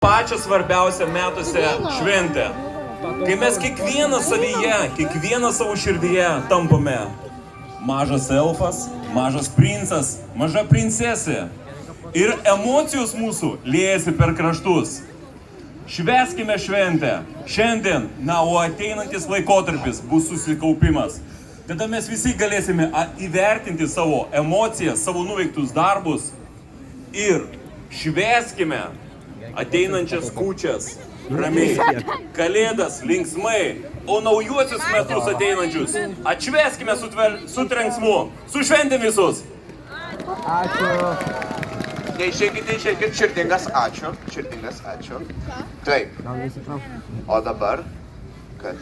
Pačią svarbiausią metuose šventę, kai mes kiekvieną savyje, kiekvieną savo širdyje tampame mažas elfas, mažas princas, maža princesė ir emocijos mūsų liejasi per kraštus. Švęskime šventę. Šiandien, o ateinantis laikotarpis bus susikaupimas. Tada mes visi galėsime įvertinti savo emocijas, savo nuveiktus darbus ir švęskime ateinančias kūčias ramiai, kalėdas linksmai, o naujuosius metus ateinančius atšvęskime su trenksmu. Su šventėm visus! Ačiū. Neišeikite, širdingas ačiū, Taip. O dabar, kad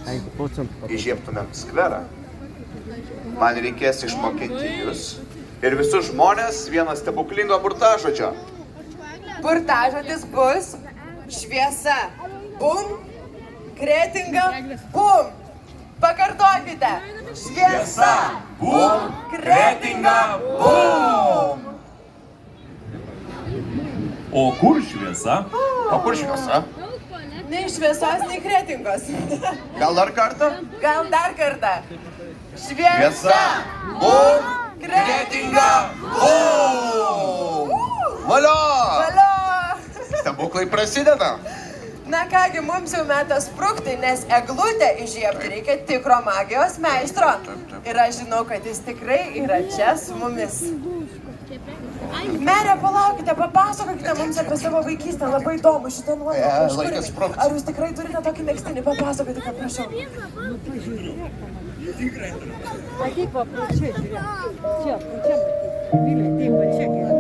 įžiebtumėm skverą, man reikės išmokyti jūs ir visus žmonės vieną stebuklingo burtažodžio. Burtažodis bus šviesa. Bum, kretinga, bum. Pakartokite. Šviesa. Bum, kretinga, bum. O kur šviesa? Nei šviesos, nei kretingos. Gal dar kartą? Gal dar kartą. Šviesa. Bum, Kretinga. bum. Valio! Valio. Stebuklai prasideda. Na kągi, mums jau metas sprukti, nes eglutę įžiebti reikia tikro magijos meistro. Ir aš žinau, kad jis tikrai yra čia su mumis. Mere, palaukite, papasakokite mums apie savo vaikystę, labai įdomu šitą nuotrauką. Laikas sprukti. Ar jūs tikrai turite tokį megztinį? Papasakokite, prašau. Ateik va, čia, žiūrėk. Čia, Vilė, ateik va, čia.